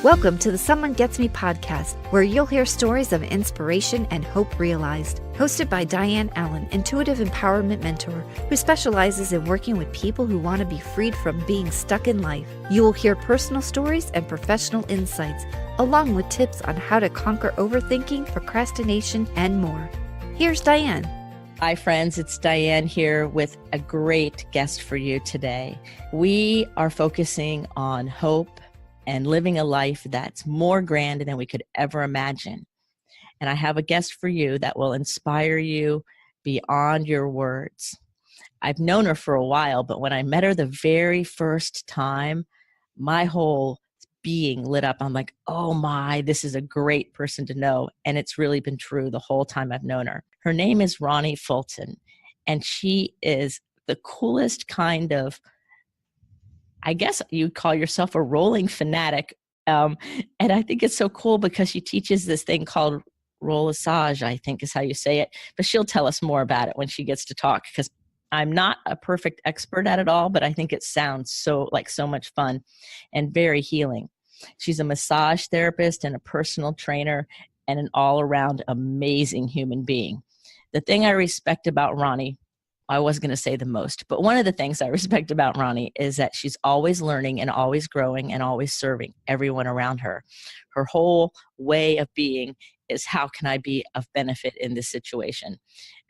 Welcome to the Someone Gets Me podcast, where you'll hear stories of inspiration and hope realized. Hosted by Dianne Allen, intuitive empowerment mentor who specializes in working with people who want to be freed from being stuck in life. You will hear personal stories and professional insights, along with tips on how to conquer overthinking, procrastination, and more. Here's Dianne. Hi, friends. It's Dianne here with a great guest for you today. We are focusing on hope and living a life that's more grand than we could ever imagine. And I have a guest for you that will inspire you beyond your words. I've known her for a while, but when I met her the very first time, my whole being lit up. I'm like, oh my, this is a great person to know. And it's really been true the whole time I've known her. Her name is Ronnie Fulton, and she is the coolest kind of, I guess you'd call yourself a rolling fanatic. And I think it's so cool because she teaches this thing called rollassage, I think is how you say it. But she'll tell us more about it when she gets to talk, because I'm not a perfect expert at it all, but I think it sounds so much fun and very healing. She's a massage therapist and a personal trainer and an all-around amazing human being. The thing I respect about Ronnie, I was going to say the most, but one of the things I respect about Ronnie is that she's always learning and always growing and always serving everyone around her. Her whole way of being is, how can I be of benefit in this situation?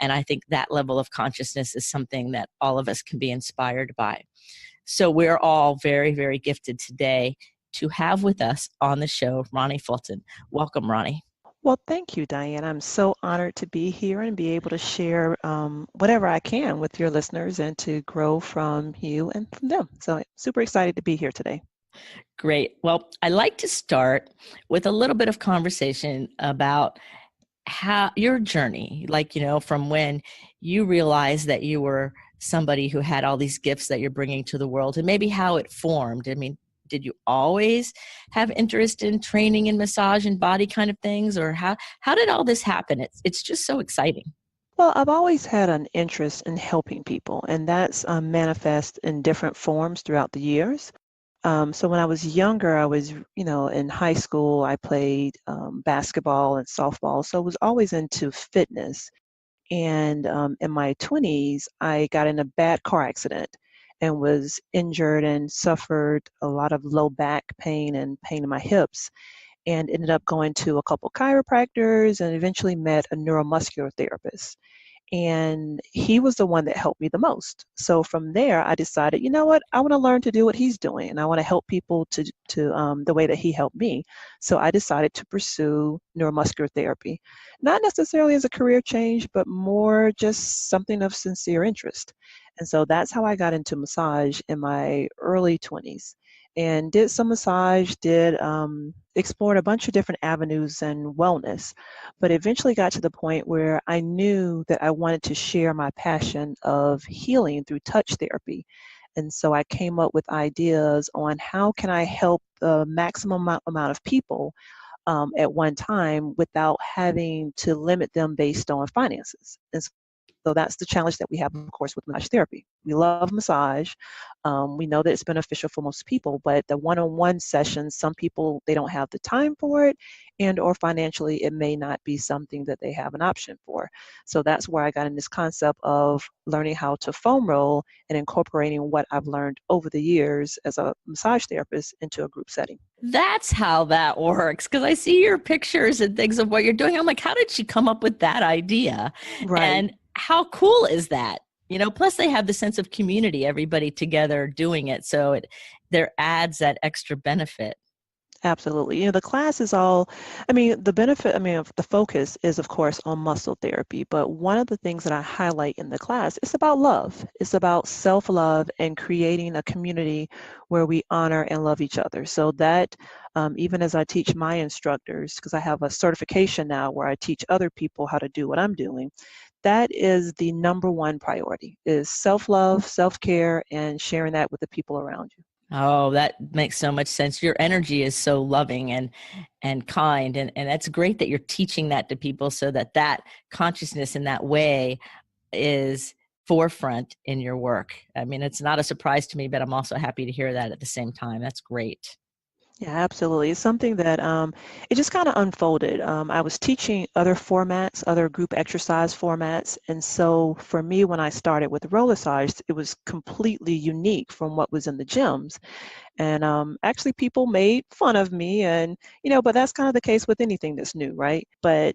And I think that level of consciousness is something that all of us can be inspired by. So we're all very, very gifted today to have with us on the show Ronnie Fulton. Welcome, Ronnie. Well, thank you, Diane. I'm so honored to be here and be able to share whatever I can with your listeners and to grow from you and from them. So I'm super excited to be here today. Great. Well, I like to start with a little bit of conversation about how your journey, from when you realized that you were somebody who had all these gifts that you're bringing to the world, and maybe how it formed. I mean, did you always have interest in training and massage and body kind of things, or how did all this happen? It's just so exciting. Well, I've always had an interest in helping people, and that's manifest in different forms throughout the years. So when I was younger, I was, in high school, I played basketball and softball. So I was always into fitness. And in my 20s, I got in a bad car accident and was injured and suffered a lot of low back pain and pain in my hips, and ended up going to a couple chiropractors and eventually met a neuromuscular therapist. And he was the one that helped me the most. So from there, I decided, you know what, I want to learn to do what he's doing, and I want to help people to the way that he helped me. So I decided to pursue neuromuscular therapy, not necessarily as a career change, but more just something of sincere interest. And so that's how I got into massage in my early 20s, and did some massage, explored a bunch of different avenues and wellness, but eventually got to the point where I knew that I wanted to share my passion of healing through touch therapy. And so I came up with ideas on how can I help the maximum amount of people at one time without having to limit them based on finances. And so that's the challenge that we have, of course, with massage therapy. We love massage. We know that it's beneficial for most people, but the one-on-one sessions, some people, they don't have the time for it, and or financially, it may not be something that they have an option for. So that's where I got in this concept of learning how to foam roll and incorporating what I've learned over the years as a massage therapist into a group setting. That's how that works, because I see your pictures and things of what you're doing. I'm like, how did she come up with that idea? Right. And how cool is that? Plus they have the sense of community, everybody together doing it. So there adds that extra benefit. Absolutely. The class is the focus is, of course, on muscle therapy. But one of the things that I highlight in the class is about love. It's about self-love and creating a community where we honor and love each other. So that even as I teach my instructors, because I have a certification now where I teach other people how to do what I'm doing, that is the number one priority, is self-love, self-care, and sharing that with the people around you. Oh, that makes so much sense. Your energy is so loving and kind. And that's great that you're teaching that to people, so that consciousness in that way is forefront in your work. I mean, it's not a surprise to me, but I'm also happy to hear that at the same time. That's great. Yeah, absolutely. It's something that it just kind of unfolded. I was teaching other formats, other group exercise formats, and so for me, when I started with rollassage, it was completely unique from what was in the gyms. And actually, people made fun of me, and but that's kind of the case with anything that's new, right? But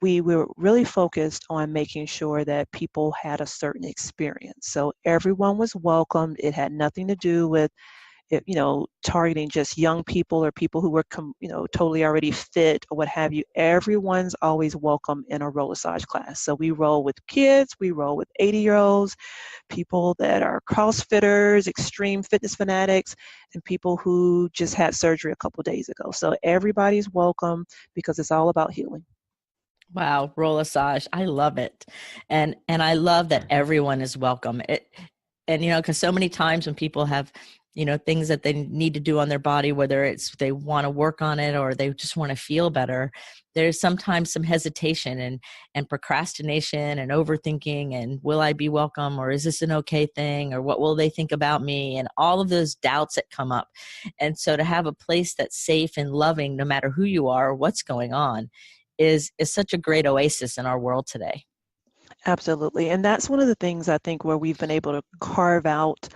we were really focused on making sure that people had a certain experience. So everyone was welcomed. It had nothing to do with it, targeting just young people or people who were, totally already fit or what have you. Everyone's always welcome in a rollassage class. So we roll with kids, we roll with 80-year-olds, people that are CrossFitters, extreme fitness fanatics, and people who just had surgery a couple days ago. So everybody's welcome because it's all about healing. Wow, rollassage. I love it. And I love that everyone is welcome. And because so many times when people have, things that they need to do on their body, whether it's they want to work on it or they just want to feel better, there's sometimes some hesitation and procrastination and overthinking and will I be welcome, or is this an okay thing, or what will they think about me, and all of those doubts that come up. And so to have a place that's safe and loving, no matter who you are or what's going on, is such a great oasis in our world today. Absolutely. And that's one of the things I think where we've been able to carve out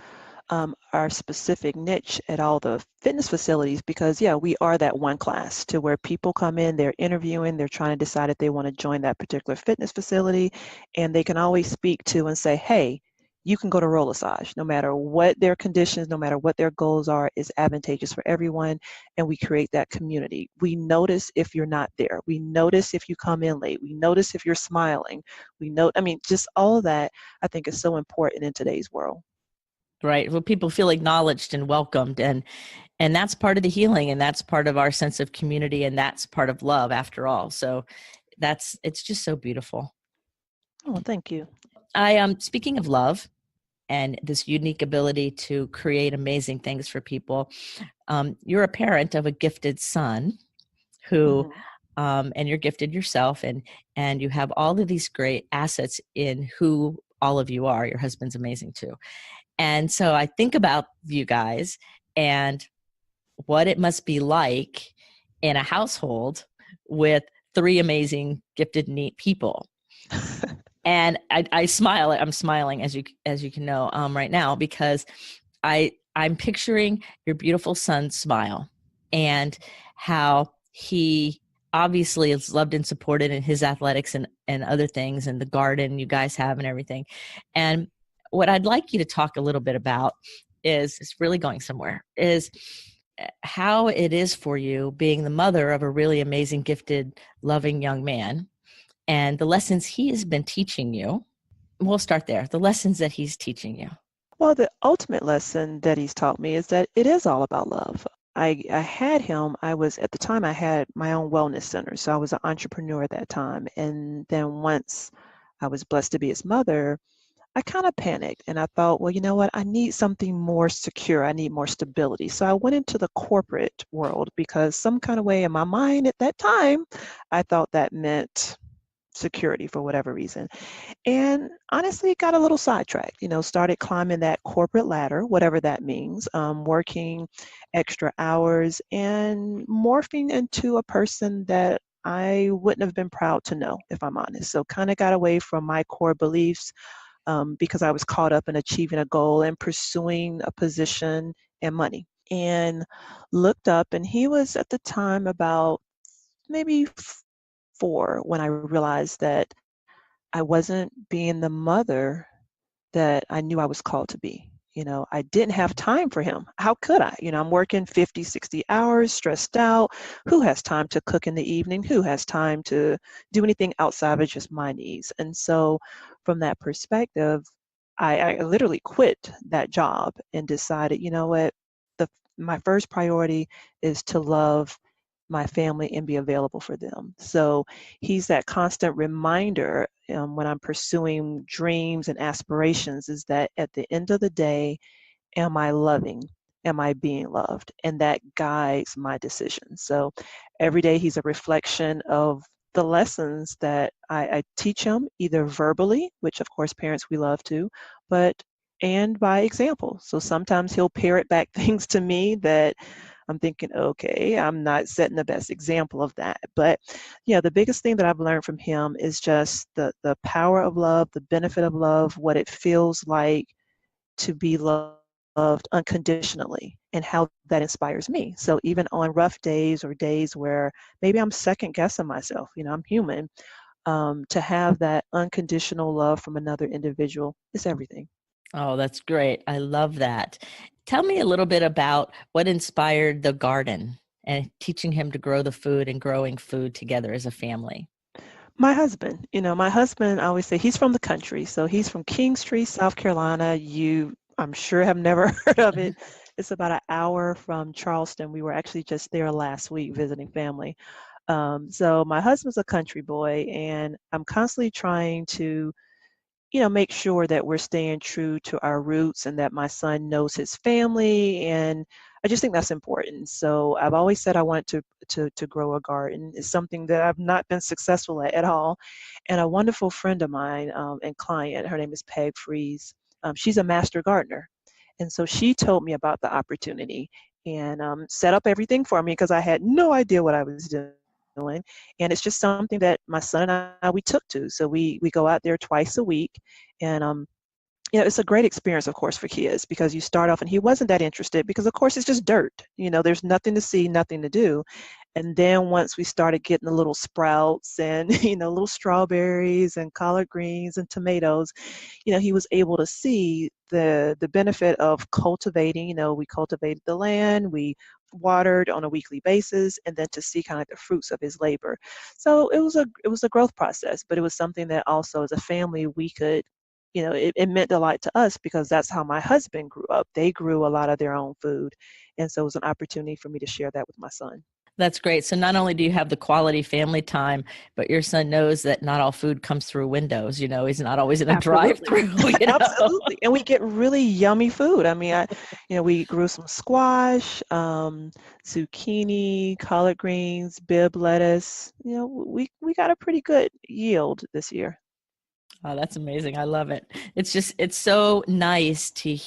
our specific niche at all the fitness facilities, because yeah, we are that one class to where people come in, they're interviewing, they're trying to decide if they want to join that particular fitness facility, and they can always speak to and say, hey, you can go to rollassage. No matter what their conditions, no matter what their goals are, is advantageous for everyone, and we create that community. We notice if you're not there. We notice if you come in late. We notice if you're smiling. Just all of that I think is so important in today's world. Right. Well, people feel acknowledged and welcomed, and that's part of the healing, and that's part of our sense of community, and that's part of love after all. So it's just so beautiful. Oh, thank you. I am speaking of love and this unique ability to create amazing things for people. You're a parent of a gifted son who Mhm. and you're gifted yourself, and you have all of these great assets in who all of you are. Your husband's amazing too. And so I think about you guys and what it must be like in a household with three amazing, gifted, neat people. And I smile. I'm smiling as you can know right now, because I'm picturing your beautiful son's smile and how he obviously is loved and supported in his athletics and other things, and the garden you guys have and everything. And what I'd like you to talk a little bit about is, it's really going somewhere, is how it is for you being the mother of a really amazing, gifted, loving young man, and the lessons he has been teaching you. We'll start there. The lessons that he's teaching you. Well, the ultimate lesson that he's taught me is that it is all about love. I had him, at the time, I had my own wellness center. So I was an entrepreneur at that time. And then once I was blessed to be his mother, I kind of panicked and I thought, well, you know what? I need something more secure. I need more stability. So I went into the corporate world because some kind of way in my mind at that time, I thought that meant security for whatever reason. And honestly, got a little sidetracked, started climbing that corporate ladder, whatever that means, working extra hours and morphing into a person that I wouldn't have been proud to know, if I'm honest. So kind of got away from my core beliefs because I was caught up in achieving a goal and pursuing a position and money. And looked up, and he was at the time about maybe 4 when I realized that I wasn't being the mother that I knew I was called to be. I didn't have time for him. How could I? I'm working 50, 60 hours, stressed out. Who has time to cook in the evening? Who has time to do anything outside of just my needs? And so from that perspective, I literally quit that job and decided, you know what, my first priority is to love my family and be available for them. So he's that constant reminder when I'm pursuing dreams and aspirations, is that at the end of the day, am I loving? Am I being loved? And that guides my decisions. So every day he's a reflection of the lessons that I teach him, either verbally, which of course parents we love to, and by example. So sometimes he'll parrot back things to me that I'm thinking, okay, I'm not setting the best example of that. But yeah, the biggest thing that I've learned from him is just the power of love, the benefit of love, what it feels like to be loved unconditionally, and how that inspires me. So even on rough days or days where maybe I'm second guessing myself, I'm human, to have that unconditional love from another individual is everything. Oh, that's great. I love that. Tell me a little bit about what inspired the garden and teaching him to grow the food and growing food together as a family. My husband, I always say he's from the country. So he's from Kingstree, South Carolina. I'm sure, have never heard of it. It's about an hour from Charleston. We were actually just there last week visiting family. So my husband's a country boy, and I'm constantly trying to make sure that we're staying true to our roots and that my son knows his family. And I just think that's important. So I've always said I want to grow a garden. It's something that I've not been successful at all. And a wonderful friend of mine and client, her name is Peg Freeze. She's a master gardener. And so she told me about the opportunity and set up everything for me because I had no idea what I was doing. And it's just something that my son and I, we took to. So we go out there twice a week. And it's a great experience, of course, for kids because you start off and he wasn't that interested because, of course, it's just dirt. There's nothing to see, nothing to do. And then once we started getting the little sprouts and, little strawberries and collard greens and tomatoes, he was able to see the benefit of cultivating. We cultivated the land, we watered on a weekly basis, and then to see kind of the fruits of his labor. So it was a growth process, but it was something that also as a family we could, it meant a lot to us because that's how my husband grew up. They grew a lot of their own food. And so it was an opportunity for me to share that with my son. That's great. So not only do you have the quality family time, but your son knows that not all food comes through windows. He's not always in a Absolutely. drive-through. Absolutely. And we get really yummy food. I mean, we grew some squash, zucchini, collard greens, Bibb lettuce. We got a pretty good yield this year. Oh, that's amazing. I love it. It's so nice to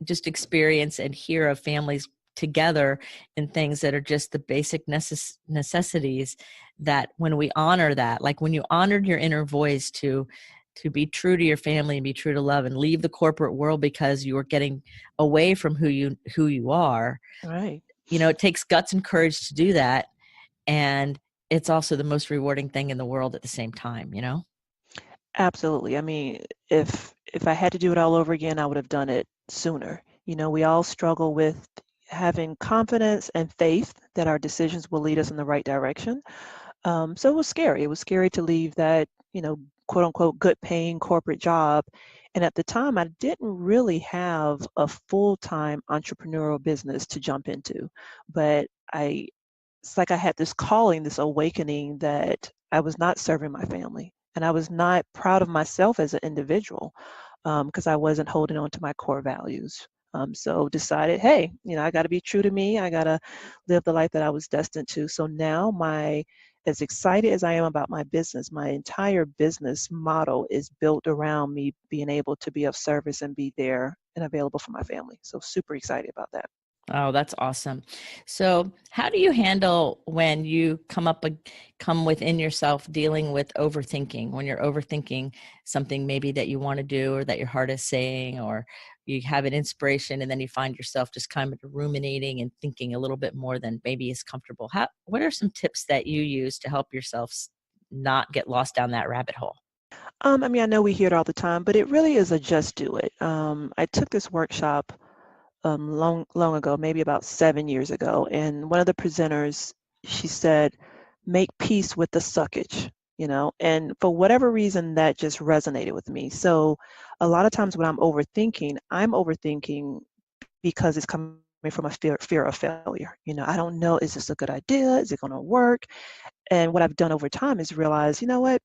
just experience and hear of families together in things that are just the basic necessities that when we honor that, like when you honored your inner voice to be true to your family and be true to love and leave the corporate world because you were getting away from who you are. Right. It takes guts and courage to do that. And it's also the most rewarding thing in the world at the same time. Absolutely. I mean, if I had to do it all over again, I would have done it sooner. We all struggle with having confidence and faith that our decisions will lead us in the right direction. So it was scary. It was scary to leave that, quote unquote, good paying corporate job. And at the time, I didn't really have a full-time entrepreneurial business to jump into. But it's like I had this calling, this awakening that I was not serving my family. And I was not proud of myself as an individual because I wasn't holding on to my core values. So decided, hey, I got to be true to me. I got to live the life that I was destined to. So now as excited as I am about my business, my entire business model is built around me being able to be of service and be there and available for my family. So super excited about that. Oh, that's awesome. So how do you handle when you come within yourself dealing with overthinking, when you're overthinking something maybe that you want to do or that your heart is saying, or you have an inspiration and then you find yourself just kind of ruminating and thinking a little bit more than maybe is comfortable? What are some tips that you use to help yourself not get lost down that rabbit hole? I mean, I know we hear it all the time, but it really is a just do it. I took this workshop long ago, maybe about 7 years ago. And one of the presenters, she said, make peace with the suckage, and for whatever reason, that just resonated with me. So a lot of times when I'm overthinking because it's coming from a fear of failure. I don't know, is this a good idea? Is it going to work? And what I've done over time is realize, you know what?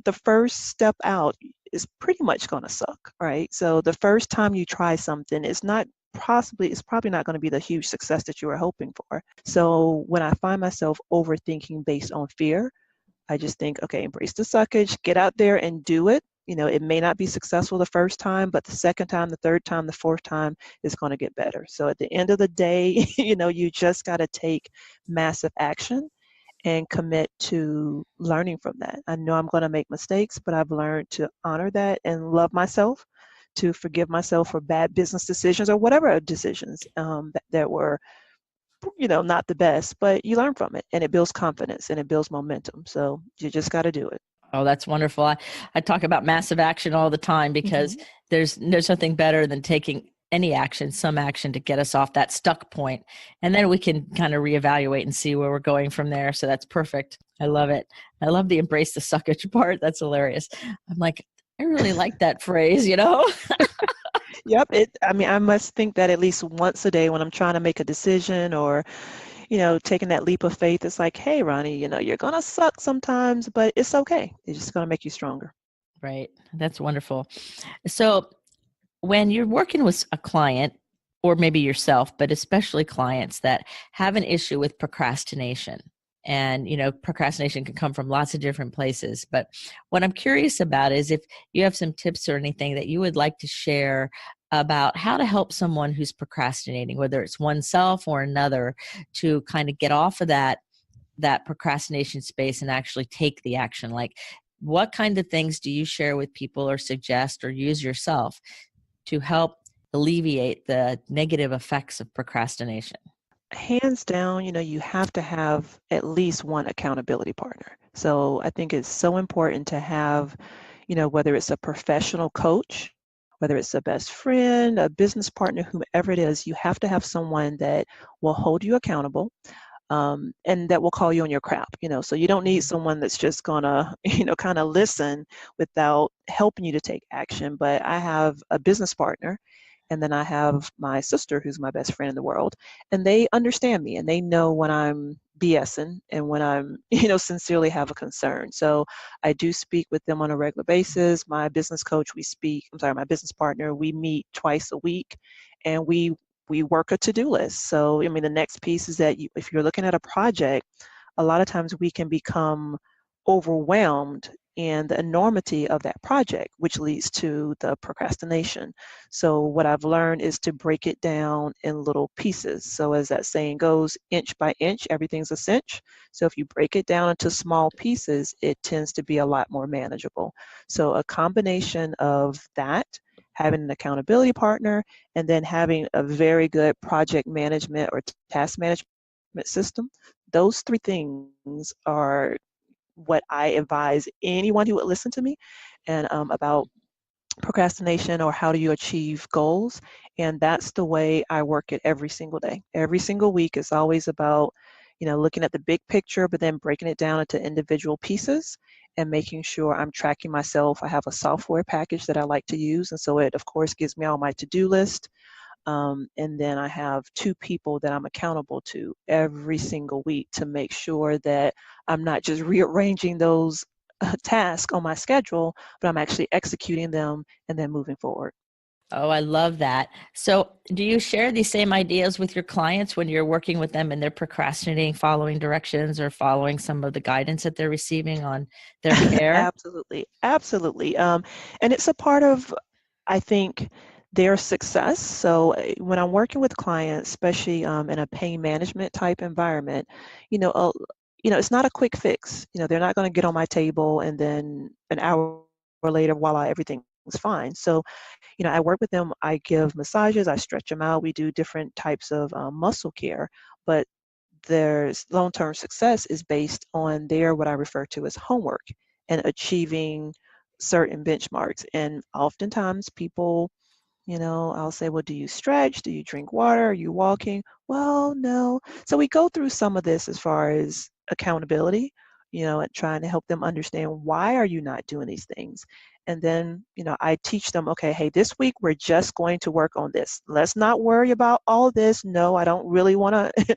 The first step out is pretty much going to suck, right? So the first time you try something, it's probably not going to be the huge success that you were hoping for. So when I find myself overthinking based on fear, I just think, okay, embrace the suckage, get out there and do it. it may not be successful the first time, but the second time, the third time, the fourth time is going to get better. So at the end of the day, you just got to take massive action and commit to learning from that. I know I'm going to make mistakes, but I've learned to honor that and love myself, to forgive myself for bad business decisions or whatever decisions that were, not the best, but you learn from it, and it builds confidence and it builds momentum. So you just got to do it. Oh, that's wonderful. I talk about massive action all the time because there's nothing better than taking any action, some action to get us off that stuck point. And then we can kind of reevaluate and see where we're going from there. So that's perfect. I love it. I love the embrace the suckage part. That's hilarious. I'm like, I really like that phrase, Yep. I must think that at least once a day when I'm trying to make a decision or, taking that leap of faith. It's like, hey, Ronnie, you're going to suck sometimes, but it's okay. It's just going to make you stronger. Right. That's wonderful. So when you're working with a client or maybe yourself, but especially clients that have an issue with procrastination, and, procrastination can come from lots of different places. But what I'm curious about is if you have some tips or anything that you would like to share about how to help someone who's procrastinating, whether it's oneself or another, to kind of get off of that procrastination space and actually take the action. Like, what kind of things do you share with people or suggest or use yourself to help alleviate the negative effects of procrastination? Hands down, you have to have at least one accountability partner. So I think it's so important to have, whether it's a professional coach, whether it's a best friend, a business partner, whomever it is, you have to have someone that will hold you accountable, and that will call you on your crap. So you don't need someone that's just gonna, kind of listen without helping you to take action. But I have a business partner, and then I have my sister, who's my best friend in the world, and they understand me and they know when I'm BSing and when I'm, sincerely have a concern. So I do speak with them on a regular basis. My business coach, my business partner, we meet twice a week, and we work a to-do list. So, the next piece is that if you're looking at a project, a lot of times we can become overwhelmed in the enormity of that project, which leads to the procrastination. So what I've learned is to break it down in little pieces. So as that saying goes, inch by inch, everything's a cinch. So if you break it down into small pieces, it tends to be a lot more manageable. So a combination of that, having an accountability partner, and then having a very good project management or task management system, those three things are what I advise anyone who would listen to me and about procrastination or how do you achieve goals. And that's the way I work it every single day. Every single week is always about, looking at the big picture, but then breaking it down into individual pieces and making sure I'm tracking myself. I have a software package that I like to use. And so it, of course, gives me all my to-do list. And then I have 2 people that I'm accountable to every single week to make sure that I'm not just rearranging those tasks on my schedule, but I'm actually executing them and then moving forward. Oh, I love that. So do you share these same ideas with your clients when you're working with them and they're procrastinating, following directions or following some of the guidance that they're receiving on their care? Absolutely. Absolutely. And it's a part of, I think, their success. So when I'm working with clients, especially in a pain management type environment, you know, uh, it's not a quick fix. They're not going to get on my table and then an hour later, voila, everything's fine. So, I work with them. I give massages. I stretch them out. We do different types of muscle care, but their long-term success is based on their what I refer to as homework and achieving certain benchmarks. And oftentimes people, I'll say, well, do you stretch? Do you drink water? Are you walking? Well, no. So we go through some of this as far as accountability, and trying to help them understand why are you not doing these things. And then, I teach them, okay, hey, this week we're just going to work on this. Let's not worry about all this. No, I don't really want to,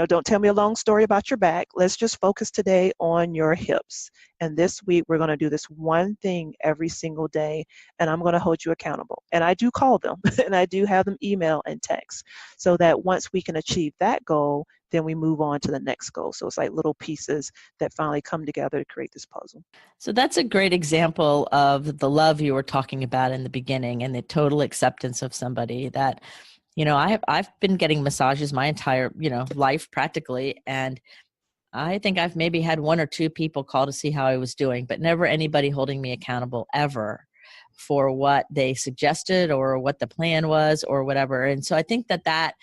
don't tell me a long story about your back. Let's just focus today on your hips. And this week, we're going to do this one thing every single day, and I'm going to hold you accountable. And I do call them, and I do have them email and text, so that once we can achieve that goal, then we move on to the next goal. So it's like little pieces that finally come together to create this puzzle. So that's a great example of the love you were talking about in the beginning and the total acceptance of somebody that, I've been getting massages my entire, life practically. And I think I've maybe had one or two people call to see how I was doing, but never anybody holding me accountable ever for what they suggested or what the plan was or whatever. And so I think that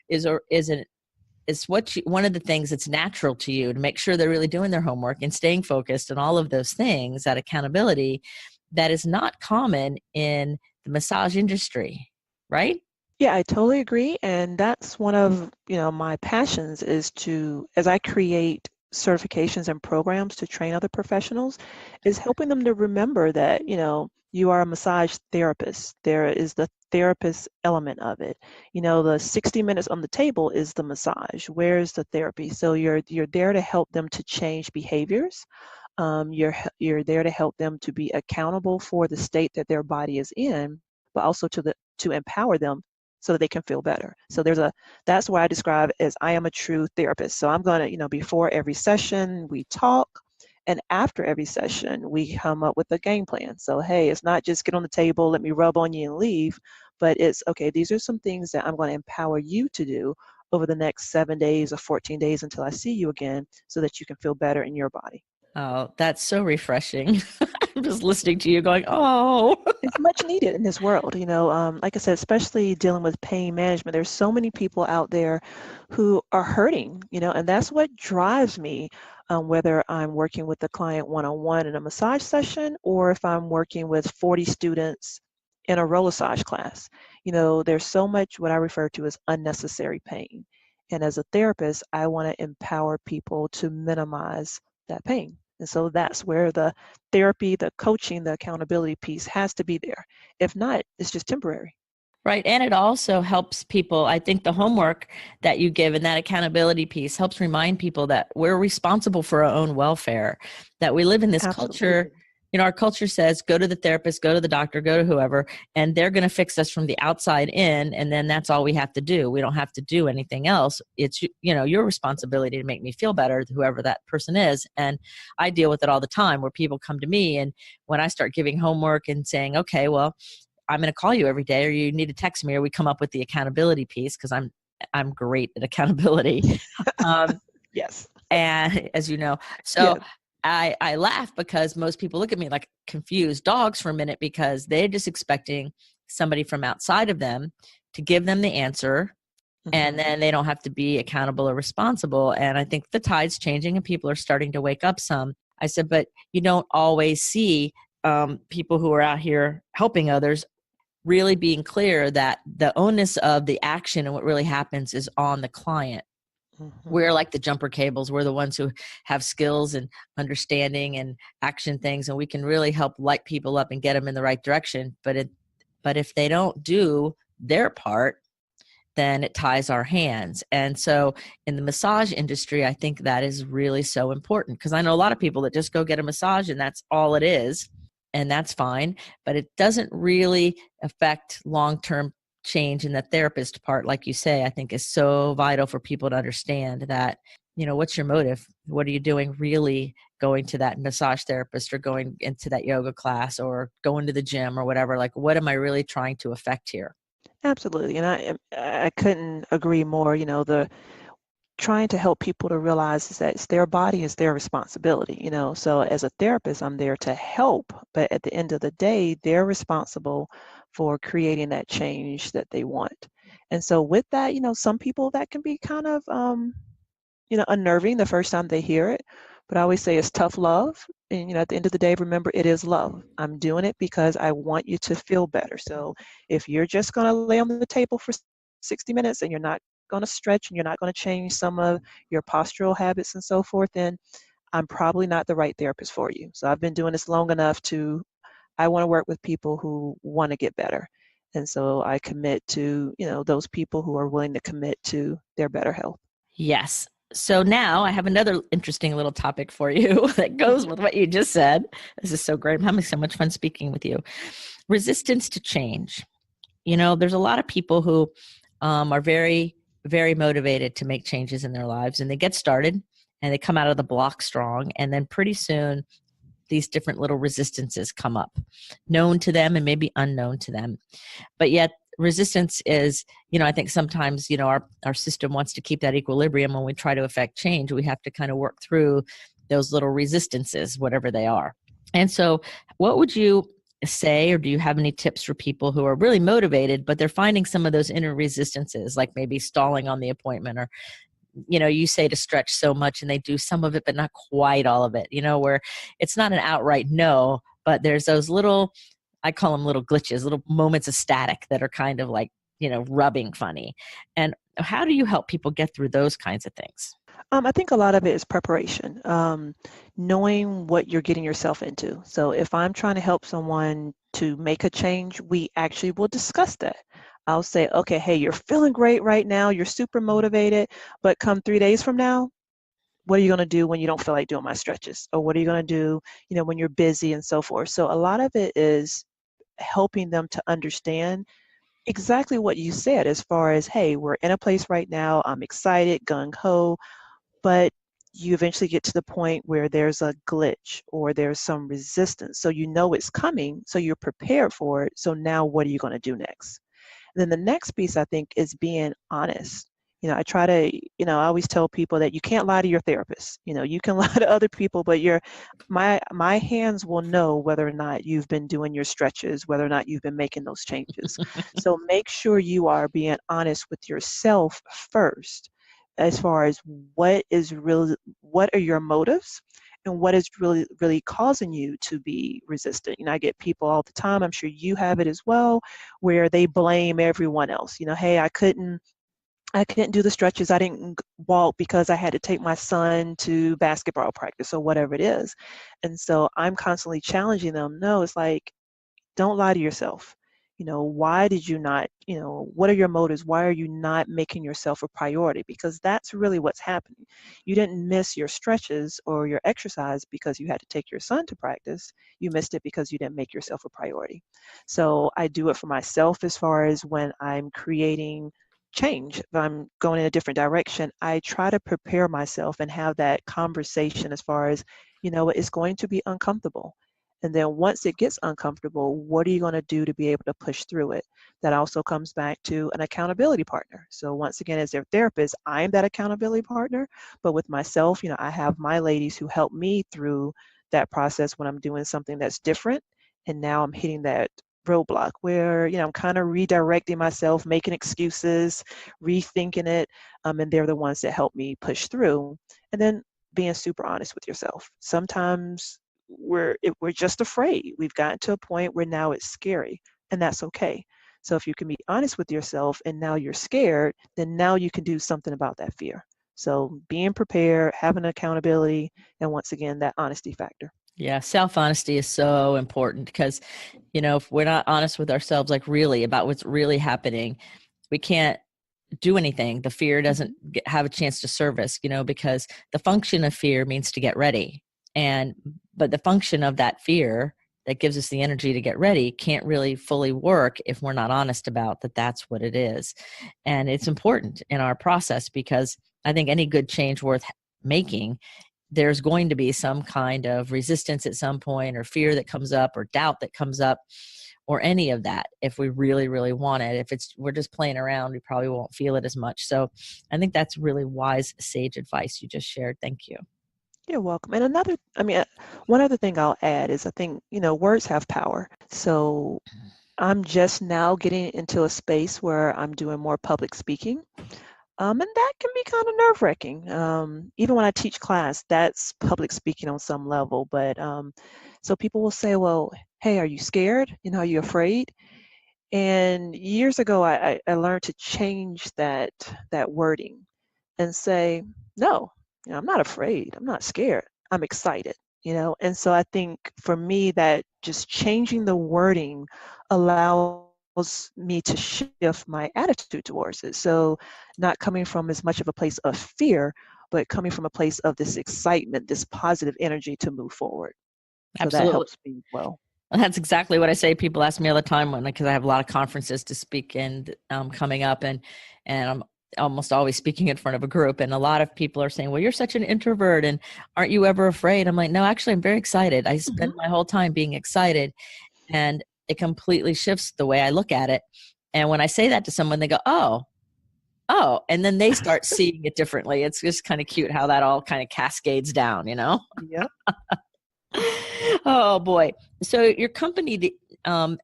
is one of the things that's natural to you to make sure they're really doing their homework and staying focused and all of those things, that accountability that is not common in the massage industry, right? Yeah, I totally agree. And that's one of, my passions is to, as I create certifications and programs to train other professionals, is helping them to remember that, you are a massage therapist. There is the therapist element of it. The 60 minutes on the table is the massage. Where's the therapy? So you're there to help them to change behaviors. You're there to help them to be accountable for the state that their body is in, but also to empower them so that they can feel better. So that's what I describe as I am a true therapist. So I'm going to, before every session we talk, and after every session we come up with a game plan. So, hey, it's not just get on the table, let me rub on you and leave, but it's, okay, these are some things that I'm going to empower you to do over the next 7 days or 14 days until I see you again, so that you can feel better in your body. Oh, that's so refreshing. I'm just listening to you going, oh. It's much needed in this world, like I said, especially dealing with pain management. There's so many people out there who are hurting, and that's what drives me, whether I'm working with a client one-on-one in a massage session or if I'm working with 40 students in a rollassage class. There's so much what I refer to as unnecessary pain. And as a therapist, I want to empower people to minimize that pain. And so that's where the therapy, the coaching, the accountability piece has to be there. If not, it's just temporary. Right. And it also helps people. I think the homework that you give and that accountability piece helps remind people that we're responsible for our own welfare, that we live in this Absolutely. culture. Our culture says, go to the therapist, go to the doctor, go to whoever, and they're going to fix us from the outside in. And then that's all we have to do. We don't have to do anything else. It's, your responsibility to make me feel better, whoever that person is. And I deal with it all the time where people come to me. And when I start giving homework and saying, okay, well, I'm going to call you every day, or you need to text me, or we come up with the accountability piece, because I'm great at accountability. Yes. And as you know, so yeah. I laugh because most people look at me like confused dogs for a minute, because they're just expecting somebody from outside of them to give them the answer. Mm-hmm. And then they don't have to be accountable or responsible. And I think the tide's changing and people are starting to wake up some. I said, but you don't always see people who are out here helping others really being clear that the onus of the action and what really happens is on the client. Mm-hmm. We're like the jumper cables. We're the ones who have skills and understanding and action things, and we can really help light people up and get them in the right direction. But if they don't do their part, then it ties our hands. And so in the massage industry, I think that is really so important, because I know a lot of people that just go get a massage and that's all it is. And that's fine, but it doesn't really affect long-term change in the therapist part. Like you say, I think is so vital for people to understand that, what's your motive? What are you doing really going to that massage therapist or going into that yoga class or going to the gym or whatever? Like, what am I really trying to affect here? Absolutely. And I couldn't agree more. The trying to help people to realize is that it's their body, is their responsibility, So as a therapist, I'm there to help, but at the end of the day, they're responsible for creating that change that they want. And so with that, some people that can be kind of, unnerving the first time they hear it, but I always say it's tough love. And, at the end of the day, remember, it is love. I'm doing it because I want you to feel better. So if you're just going to lay on the table for 60 minutes and you're not going to stretch and you're not going to change some of your postural habits and so forth, then I'm probably not the right therapist for you. So I've been doing this long enough I want to work with people who want to get better. And so I commit to, those people who are willing to commit to their better health. Yes. So now I have another interesting little topic for you that goes with what you just said. This is so great. I'm having so much fun speaking with you. Resistance to change. There's a lot of people who are very, very motivated to make changes in their lives, and they get started and they come out of the block strong. And then pretty soon, these different little resistances come up, known to them and maybe unknown to them. But yet, resistance is, I think sometimes, our system wants to keep that equilibrium. When we try to affect change, we have to kind of work through those little resistances, whatever they are. And so, what would you say, or do you have any tips for people who are really motivated, but they're finding some of those inner resistances, like maybe stalling on the appointment, or you say to stretch so much and they do some of it, but not quite all of it, where it's not an outright no, but there's those little, I call them little glitches, little moments of static that are kind of like, rubbing funny. And how do you help people get through those kinds of things? I think a lot of it is preparation, knowing what you're getting yourself into. So if I'm trying to help someone to make a change, we actually will discuss that. I'll say, okay, hey, you're feeling great right now. You're super motivated, but come 3 days from now, what are you going to do when you don't feel like doing my stretches? Or what are you going to do, when you're busy and so forth? So a lot of it is helping them to understand exactly what you said as far as, hey, we're in a place right now. I'm excited, gung-ho, but you eventually get to the point where there's a glitch or there's some resistance. So you know it's coming, so you're prepared for it. So now what are you going to do next? And then the next piece, I think, is being honest. I try to, I always tell people that you can't lie to your therapist. You can lie to other people, but my hands will know whether or not you've been doing your stretches, whether or not you've been making those changes. So make sure you are being honest with yourself first, as far as what are your motives and what is really, really causing you to be resistant. I get people all the time, I'm sure you have it as well, where they blame everyone else. Hey, I couldn't do the stretches. I didn't walk because I had to take my son to basketball practice or whatever it is. And so I'm constantly challenging them. No, it's like, don't lie to yourself. Why did you not, what are your motives? Why are you not making yourself a priority? Because that's really what's happening. You didn't miss your stretches or your exercise because you had to take your son to practice. You missed it because you didn't make yourself a priority. So I do it for myself as far as when I'm creating change. If I'm going in a different direction, I try to prepare myself and have that conversation as far as, it's going to be uncomfortable. And then once it gets uncomfortable, what are you going to do to be able to push through it? That also comes back to an accountability partner. So once again, as their therapist, I'm that accountability partner. But with myself, I have my ladies who help me through that process when I'm doing something that's different. And now I'm hitting that roadblock where, I'm kind of redirecting myself, making excuses, rethinking it. And they're the ones that help me push through. And then being super honest with yourself. Sometimes we're just afraid. We've gotten to a point where now it's scary, and that's okay. So if you can be honest with yourself and now you're scared, then now you can do something about that fear. So being prepared, having accountability, and once again, that honesty factor. Yeah, self-honesty is so important because, if we're not honest with ourselves, like really about what's really happening, we can't do anything. The fear doesn't have a chance to surface, because the function of fear means to get ready. But the function of that fear that gives us the energy to get ready can't really fully work if we're not honest about that that's what it is. And it's important in our process because I think any good change worth making, there's going to be some kind of resistance at some point, or fear that comes up, or doubt that comes up, or any of that. If we really, really want it, if we're just playing around, we probably won't feel it as much. So I think that's really wise, sage advice you just shared. Thank you. You're welcome. And one other thing I'll add is I think, words have power. So I'm just now getting into a space where I'm doing more public speaking. And that can be kind of nerve-wracking. Even when I teach class, that's public speaking on some level. But so people will say, well, hey, are you scared? Are you afraid? And years ago, I learned to change that wording and say, no, I'm not afraid. I'm not scared. I'm excited. And so I think for me that just changing the wording allows me to shift my attitude towards it. So not coming from as much of a place of fear, but coming from a place of this excitement, this positive energy to move forward. So Absolutely. that helps me well. That's exactly what I say. People ask me all the time because I have a lot of conferences to speak in coming up, and I'm almost always speaking in front of a group. And a lot of people are saying, well, you're such an introvert and aren't you ever afraid? I'm like, no, actually, I'm very excited. I spend my whole time being excited, and it completely shifts the way I look at it. And when I say that to someone, they go, oh, and then they start seeing it differently. It's just kind of cute how that all kind of cascades down, Yep. Oh boy. So your company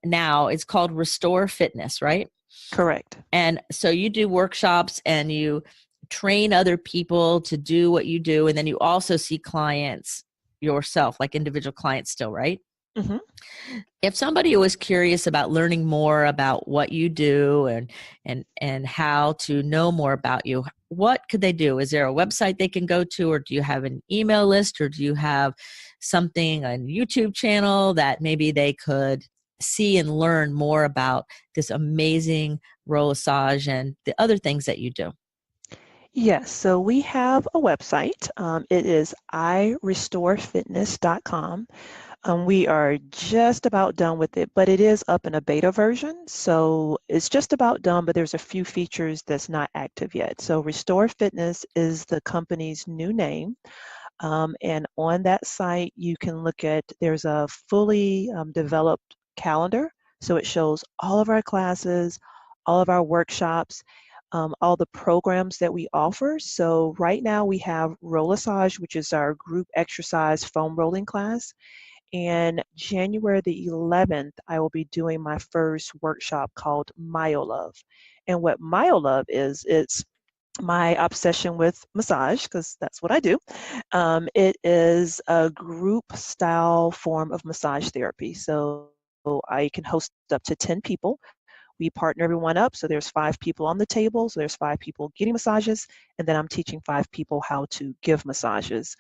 now is called Restore Fitness, right? Correct. And so you do workshops and you train other people to do what you do. And then you also see clients yourself, like individual clients still, right? Mm-hmm. If somebody was curious about learning more about what you do and how to know more about you, what could they do? Is there a website they can go to, or do you have an email list, or do you have something, a YouTube channel that maybe they could see and learn more about this amazing rollassage and the other things that you do? Yes, so we have a website. It is iRestoreFitness.com. We are just about done with it, but it is up in a beta version. So it's just about done, but there's a few features that's not active yet. So Restore Fitness is the company's new name. And on that site, you can look at, there's a fully developed calendar. So it shows all of our classes, all of our workshops, all the programs that we offer. So right now we have rollassage, which is our group exercise foam rolling class. And January the 11th, I will be doing my first workshop called MyoLove. And what MyoLove is, it's my obsession with massage, because that's what I do. It is a group style form of massage therapy. So I can host up to 10 people. We partner everyone up. So there's 5 people on the table. So there's 5 people getting massages. And then I'm teaching 5 people how to give massages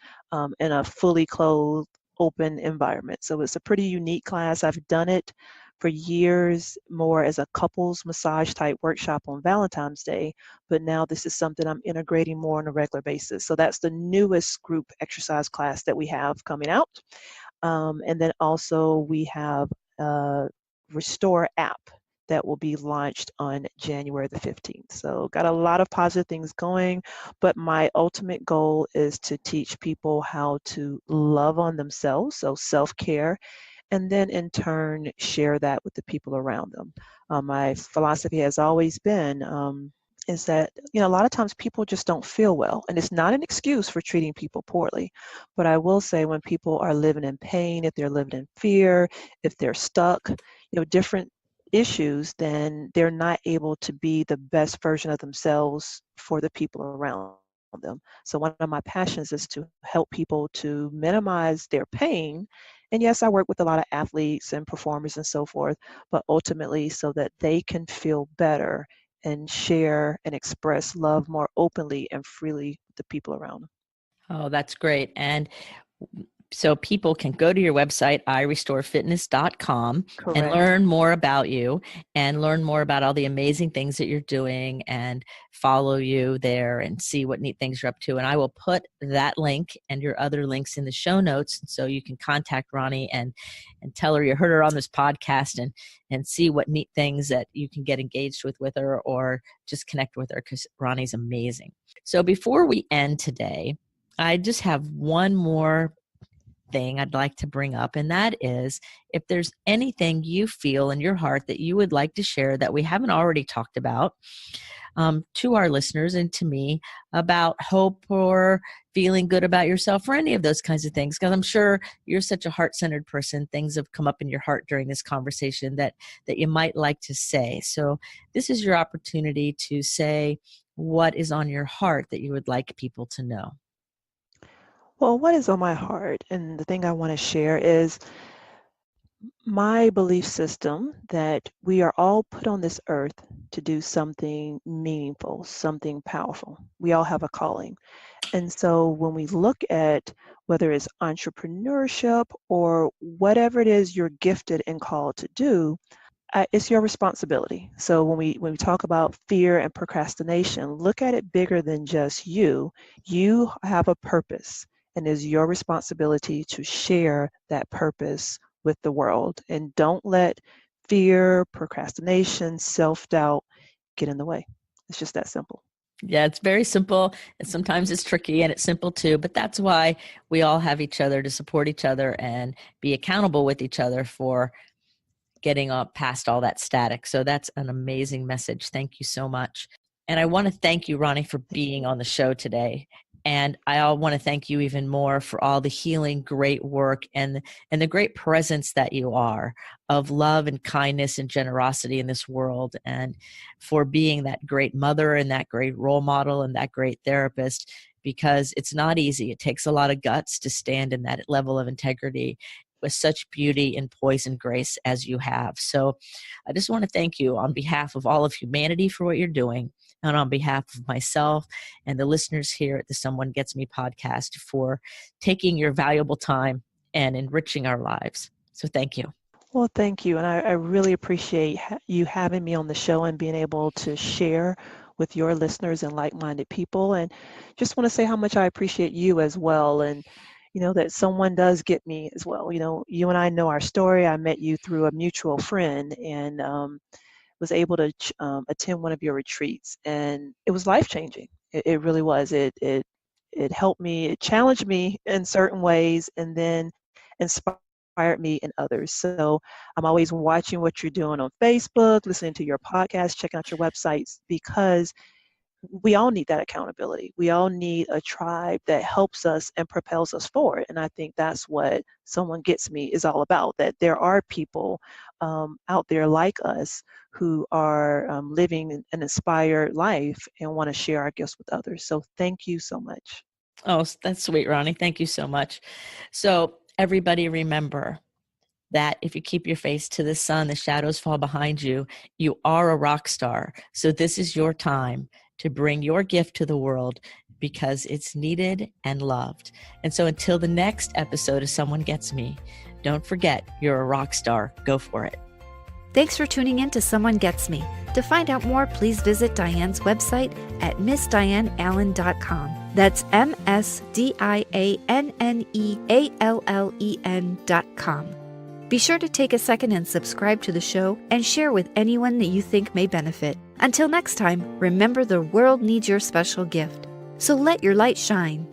in a fully clothed, open environment. So it's a pretty unique class. I've done it for years more as a couples massage type workshop on Valentine's Day, but now this is something I'm integrating more on a regular basis. So that's the newest group exercise class that we have coming out. And then also we have a Restore app that will be launched on January the 15th. So got a lot of positive things going, but my ultimate goal is to teach people how to love on themselves, so self-care, and then in turn share that with the people around them. My philosophy has always been is that, a lot of times people just don't feel well, and it's not an excuse for treating people poorly. But I will say, when people are living in pain, if they're living in fear, if they're stuck, different issues, then they're not able to be the best version of themselves for the people around them. So one of my passions is to help people to minimize their pain. And yes, I work with a lot of athletes and performers and so forth, but ultimately so that they can feel better and share and express love more openly and freely with the people around them. Oh, that's great. And so people can go to your website, irestorefitness.com, and Correct. learn more about you and learn more about all the amazing things that you're doing and follow you there and see what neat things you're up to. And I will put that link and your other links in the show notes so you can contact Ronnie and tell her you heard her on this podcast and see what neat things that you can get engaged with her, or just connect with her, because Ronnie's amazing. So before we end today, I just have one more thing I'd like to bring up, and that is, if there's anything you feel in your heart that you would like to share that we haven't already talked about to our listeners and to me, about hope or feeling good about yourself or any of those kinds of things, because I'm sure you're such a heart-centered person. Things have come up in your heart during this conversation that you might like to say. So this is your opportunity to say what is on your heart that you would like people to know. Well, what is on my heart, and the thing I want to share, is my belief system that we are all put on this earth to do something meaningful, something powerful. We all have a calling. And so when we look at whether it's entrepreneurship or whatever it is you're gifted and called to do, it's your responsibility. So when we talk about fear and procrastination, look at it bigger than just you. You have a purpose, and it's your responsibility to share that purpose with the world. And don't let fear, procrastination, self-doubt get in the way. It's just that simple. Yeah, it's very simple. And sometimes it's tricky and it's simple too, but that's why we all have each other to support each other and be accountable with each other for getting up past all that static. So that's an amazing message. Thank you so much. And I want to thank you, Ronnie, for being on the show today. And I want to thank you even more for all the healing, great work, and the great presence that you are of love and kindness and generosity in this world, and for being that great mother and that great role model and that great therapist, because it's not easy. It takes a lot of guts to stand in that level of integrity with such beauty and poise and grace as you have. So I just want to thank you on behalf of all of humanity for what you're doing, and on behalf of myself and the listeners here at the Someone Gets Me podcast for taking your valuable time and enriching our lives. So thank you. Well, thank you. And I really appreciate you having me on the show and being able to share with your listeners and like-minded people. And just want to say how much I appreciate you as well. And, that someone does get me as well. You and I know our story. I met you through a mutual friend, and was able to attend one of your retreats. And it was life-changing. It really was. It helped me. It challenged me in certain ways, and then inspired me in others. So I'm always watching what you're doing on Facebook, listening to your podcast, checking out your websites, because we all need that accountability. We all need a tribe that helps us and propels us forward. And I think that's what Someone Gets Me is all about, that there are people out there like us who are living an inspired life and want to share our gifts with others. So thank you so much. Oh, that's sweet, Ronnie. Thank you so much. So everybody remember that if you keep your face to the sun, the shadows fall behind you. You are a rock star. So this is your time to bring your gift to the world, because it's needed and loved. And so until the next episode of Someone Gets Me, don't forget, you're a rock star. Go for it. Thanks for tuning in to Someone Gets Me. To find out more, please visit Dianne's website at MissDianneAllen.com. That's MissDianneAllen.com. Be sure to take a second and subscribe to the show and share with anyone that you think may benefit. Until next time, remember the world needs your special gift. So let your light shine.